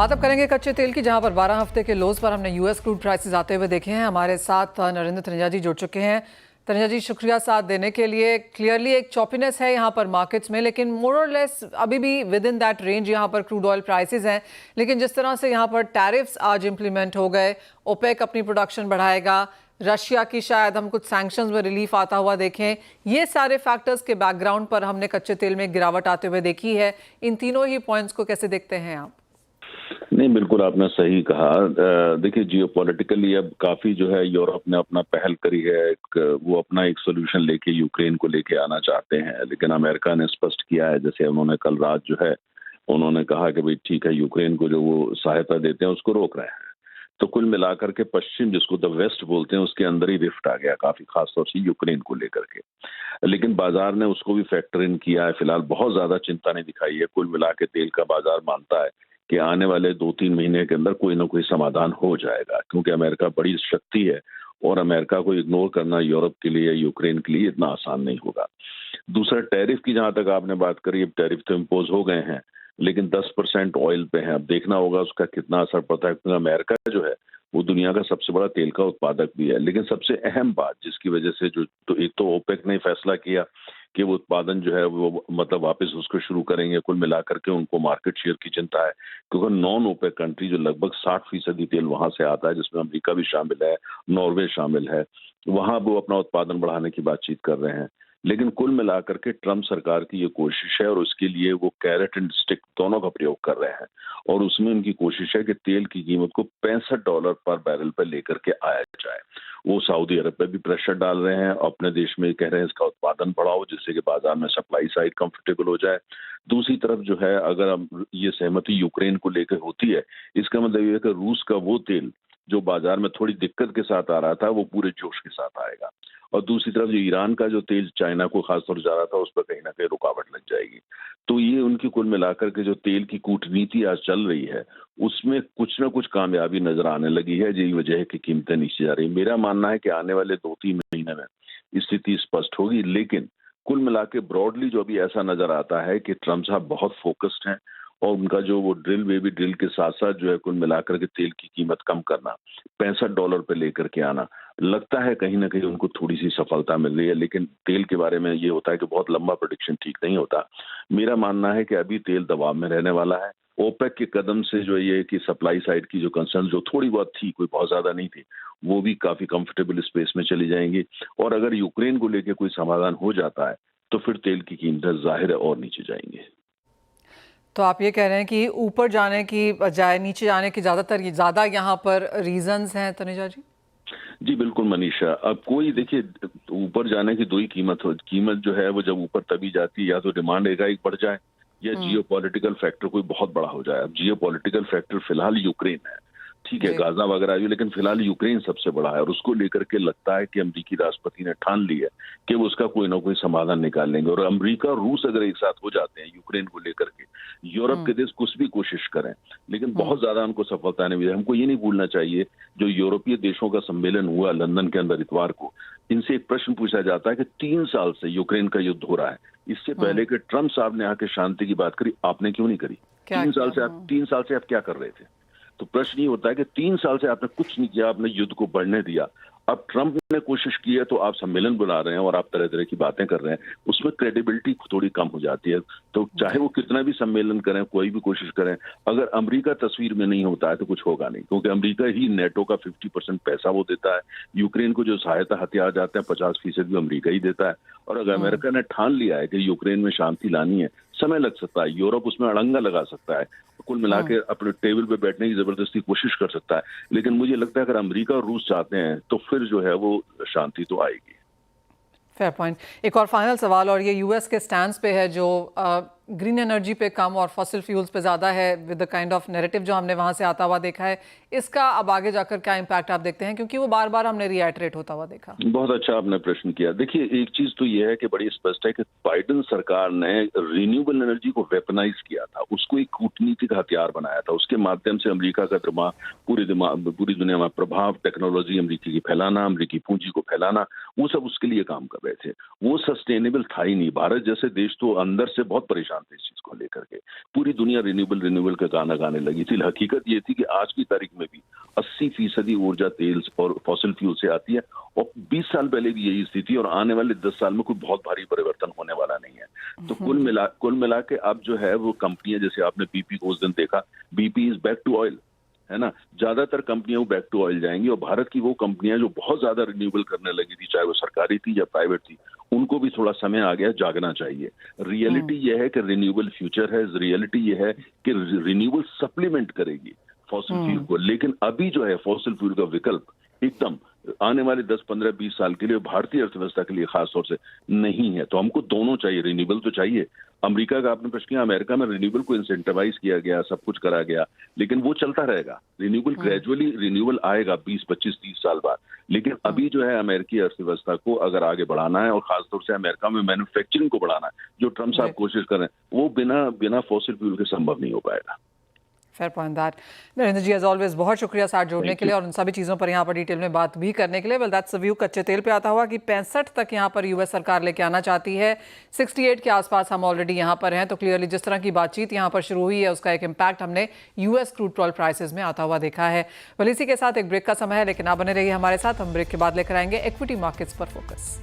बात अब करेंगे कच्चे तेल की, जहां पर 12 हफ्ते के लोज पर हमने यूएस क्रूड प्राइसेस आते हुए देखे हैं। हमारे साथ नरेंद्र तनेजा जी जुड़ चुके हैं। तनेजा जी, शुक्रिया साथ देने के लिए। क्लियरली एक चॉपीनेस है यहाँ पर मार्केट्स में, लेकिन मोर और लेस अभी भी विद इन दैट रेंज यहाँ पर क्रूड ऑयल प्राइसेस हैं। लेकिन जिस तरह से यहाँ पर टैरिफ्स आज इंप्लीमेंट हो गए, ओपेक अपनी प्रोडक्शन बढ़ाएगा, रशिया की शायद हम कुछ सैंक्शंस में रिलीफ आता हुआ देखें, ये सारे फैक्टर्स के बैकग्राउंड पर हमने कच्चे तेल में गिरावट आते हुए देखी है। इन तीनों ही पॉइंट्स को कैसे देखते हैं आप? नहीं, बिल्कुल आपने सही कहा। देखिए, जियोपॉलिटिकली अब काफी जो है यूरोप ने अपना पहल करी है। वो अपना एक सोल्यूशन लेके यूक्रेन को लेके आना चाहते हैं, लेकिन अमेरिका ने स्पष्ट किया है, जैसे उन्होंने कल रात जो है उन्होंने कहा कि भाई ठीक है, यूक्रेन को जो वो सहायता देते हैं उसको रोक रहे हैं। तो कुल मिलाकर के पश्चिम, जिसको द वेस्ट बोलते हैं, उसके अंदर ही रिफ्ट आ गया काफी, खासतौर से यूक्रेन को लेकर के। लेकिन बाजार ने उसको भी फैक्टर इन किया है। फिलहाल बहुत ज्यादा चिंता नहीं दिखाई है। कुल मिला के तेल का बाजार मानता है कि आने वाले 2-3 महीने के अंदर कोई ना कोई समाधान हो जाएगा, क्योंकि अमेरिका बड़ी शक्ति है और अमेरिका को इग्नोर करना यूरोप के लिए, यूक्रेन के लिए इतना आसान नहीं होगा। दूसरा, टैरिफ की जहां तक आपने बात करी, अब टैरिफ तो इम्पोज हो गए हैं, लेकिन 10% ऑयल पे है। अब देखना होगा उसका कितना असर पड़ता है, क्योंकि अमेरिका जो है वो दुनिया का सबसे बड़ा तेल का उत्पादक भी है। लेकिन सबसे अहम बात जिसकी वजह से जो, तो एक तो ओपेक ने फैसला किया कि वो उत्पादन जो है वो मतलब वापस उसको शुरू करेंगे। कुल मिलाकर के उनको मार्केट शेयर की चिंता है, क्योंकि नॉन ओपेक कंट्री जो लगभग 60% तेल वहां से आता है, जिसमें अमेरिका भी शामिल है, नॉर्वे शामिल है, वहां वो अपना उत्पादन बढ़ाने की बातचीत कर रहे हैं। लेकिन कुल मिलाकर के ट्रम्प सरकार की ये कोशिश है, और उसके लिए वो कैरेट एंड स्टिक दोनों का प्रयोग कर रहे हैं, और उसमें उनकी कोशिश है कि तेल की कीमत को $65 पर बैरल पर लेकर के आया जाए। वो सऊदी अरब पे भी प्रेशर डाल रहे हैं, अपने देश में कह रहे हैं इसका उत्पादन बढ़ाओ, जिससे कि बाजार में सप्लाई साइड कंफर्टेबल हो जाए। दूसरी तरफ जो है, अगर अब ये सहमति यूक्रेन को लेकर होती है, इसका मतलब ये है कि रूस का वो तेल जो बाजार में थोड़ी दिक्कत के साथ आ रहा था, वो पूरे जोश के साथ आएगा। और दूसरी तरफ जो ईरान का जो तेल चाइना को खासतौर से जा रहा था, उस पर कहीं ना कहीं रुकावट लग जाएगी। तो ये उनकी कुल मिलाकर के जो तेल की कूटनीति आज चल रही है, उसमें कुछ ना कुछ कामयाबी नजर आने लगी है। यही वजह है कि कीमतें नीचे जा रही है। मेरा मानना है कि आने वाले 2-3 महीने में स्थिति स्पष्ट होगी, लेकिन कुल मिला के ब्रॉडली जो अभी ऐसा नजर आता है कि ट्रम्प साहब बहुत फोकस्ड हैं, और उनका जो वो ड्रिल बेबी ड्रिल के साथ साथ जो है कुल मिलाकर के तेल की कीमत कम करना, $65 पे लेकर के आना, लगता है कहीं ना कहीं उनको थोड़ी सी सफलता मिल रही है। लेकिन तेल के बारे में ये होता है कि बहुत लंबा प्रेडिक्शन ठीक नहीं होता। मेरा मानना है कि अभी तेल दबाव में रहने वाला है। ओपेक के कदम से जो ये कि सप्लाई साइड की जो कंसर्न जो थोड़ी बहुत थी, कोई बहुत ज्यादा नहीं थी, वो भी काफी कंफर्टेबल स्पेस में चली जाएंगी। और अगर यूक्रेन को लेकर कोई समाधान हो जाता है, तो फिर तेल की कीमतें जाहिर है और नीचे जाएंगे। तो आप ये कह रहे हैं कि ऊपर जाने की बजाय नीचे जाने की ज्यादा यहाँ पर रीजंस हैं तनेजा जी? जी बिल्कुल मनीषा। अब कोई देखिए, ऊपर जाने की दो ही कीमत जो है वो जब ऊपर तभी जाती है, या तो डिमांड एकाएक बढ़ जाए, या जियोपॉलिटिकल फैक्टर कोई बहुत बड़ा हो जाए। अब जियोपॉलिटिकल फैक्टर फिलहाल यूक्रेन है, ठीक है, गाजा वगैरह भी, लेकिन फिलहाल यूक्रेन सबसे बड़ा है, और उसको लेकर के लगता है कि अमेरिकी राष्ट्रपति ने ठान ली है कि वो उसका कोई ना कोई समाधान निकाल लेंगे। और अमेरिका और रूस अगर एक साथ हो जाते हैं यूक्रेन को लेकर के, यूरोप के देश कुछ भी कोशिश करें, लेकिन बहुत ज्यादा उनको सफलता नहीं मिली। हमको ये नहीं भूलना चाहिए, जो यूरोपीय देशों का सम्मेलन हुआ लंदन के अंदर इतवार को, इनसे एक प्रश्न पूछा जाता है कि 3 साल से यूक्रेन का युद्ध हो रहा है, इससे पहले कि ट्रम्प साहब ने आके शांति की बात करी, आपने क्यों नहीं करी? 3 साल से आप क्या कर रहे थे? तो प्रश्न ये होता है कि 3 साल से आपने कुछ नहीं किया, आपने युद्ध को बढ़ने दिया। अब ट्रम्प ने कोशिश की है, तो आप सम्मेलन बुला रहे हैं और आप तरह तरह की बातें कर रहे हैं, उसमें क्रेडिबिलिटी थोड़ी कम हो जाती है। तो चाहे वो कितना भी सम्मेलन करें, कोई भी कोशिश करें, अगर अमेरिका तस्वीर में नहीं होता है तो कुछ होगा नहीं, क्योंकि अमेरिका ही नेटो का 50% पैसा वो देता है। यूक्रेन को जो सहायता हथियार जाते हैं 50% भी अमेरिका ही देता है। और अगर अमेरिका ने ठान लिया है कि यूक्रेन में शांति लानी है, समय लग सकता है, यूरोप उसमें अड़ंगा लगा सकता है, कुल मिला के अपने टेबल पे बैठने की जबरदस्ती कोशिश कर सकता है, लेकिन मुझे लगता है अगर अमेरिका और रूस चाहते हैं तो फिर जो है वो शांति तो आएगी। Fair point. एक और फाइनल सवाल, और ये यूएस के स्टैंड पे है, जो ग्रीन एनर्जी पे कम और फॉसिल फ्यूल्स पे ज़्यादा है, with the kind of narrative जो हमने वहाँ से आता हुआ देखा है। इसका अब आगे जाकर क्या इम्पैक्ट आप देखते हैं, क्योंकि वो बार बार हमने रिएटरेट होता हुआ देखा? बहुत अच्छा आपने प्रश्न किया। देखिए, एक चीज तो ये है कि बड़ी स्पष्ट है कि बाइडेन सरकार ने रिन्यूएबल एनर्जी को वेपनाइज किया था, उसको एक कूटनीतिक हथियार बनाया था। उसके माध्यम से अमेरिका का पूरी दुनिया में प्रभाव, टेक्नोलॉजी अमेरिकी की फैलाना, अमेरिकी पूंजी को फैलाना, वो सब उसके लिए काम कर रहे थे। वो सस्टेनेबल था ही नहीं। भारत जैसे देश तो अंदर से बहुत परेशान थे इस चीज को को लेकर के। पूरी दुनिया रिन्यूएबल का गाना गाने लगी थी। हकीकत ये थी कि आज की तारीख में भी 80% ऊर्जा तेल और फॉसिल फ्यूल से आती है, और 20 साल पहले भी यही स्थिति, और आने वाले 10 साल में कोई बहुत भारी परिवर्तन होने वाला नहीं है। तो कुल मिला के अब जो है वो कंपनियां, जैसे आपने BP को उस दिन देखा, BP is back to oil, है ना। ज्यादातर कंपनियां बैक टू ऑयल जाएंगी, और भारत की वो कंपनियां जो बहुत ज्यादा रिन्यूएबल करने लगी थी, चाहे वो सरकारी थी या प्राइवेट थी, उनको भी थोड़ा समय आ गया जागना चाहिए। रियलिटी ये है कि रिन्यूएबल फ्यूचर है, रियलिटी ये है कि रिन्यूएबल सप्लीमेंट करेगी फॉसिल फ्यूल को। लेकिन अभी जो है फॉसिल फ्यूल का विकल्प एकदम आने वाले 10, 15, 20 साल के लिए भारतीय अर्थव्यवस्था के लिए खास तौर से नहीं है। तो हमको दोनों चाहिए, रिन्यूएबल तो चाहिए। अमेरिका का आपने प्रश्न किया, अमेरिका में रिन्यूएबल को इंसेंटिवाइज किया गया, सब कुछ करा गया, लेकिन वो चलता रहेगा। रिन्यूएबल ग्रेजुअली रिन्यूएबल आएगा 20, 25, 30 साल बाद। लेकिन अभी जो है अमेरिकी अर्थव्यवस्था को अगर आगे बढ़ाना है, और खासतौर से अमेरिका में मैन्युफैक्चरिंग को बढ़ाना है, जो ट्रम्प साहब कोशिश कर रहे हैं, वो बिना फॉसिल फ्यूल के संभव नहीं हो पाएगा। Fair point that. Narendra ji as always बहुत शुक्रिया साथ जोड़ने के लिए और उन सभी चीज़ों पर यहाँ पर डिटेल में बात भी करने के लिए। वेल दैट्स व्यू कच्चे तेल पे आता हुआ कि 65 तक यहाँ पर यूएस सरकार लेके आना चाहती है, 68 के आसपास हम ऑलरेडी यहाँ पर हैं। तो क्लियरली जिस तरह की बातचीत यहाँ पर शुरू हुई है उसका एक इम्पैक्ट हमने यूएस क्रूड ऑयल प्राइसेस में आता हुआ देखा है। वेल इसी के साथ एक ब्रेक का समय है, लेकिन आप बने रहिए हमारे साथ। हम ब्रेक के बाद लेकर आएंगे इक्विटी मार्केट्स पर फोकस।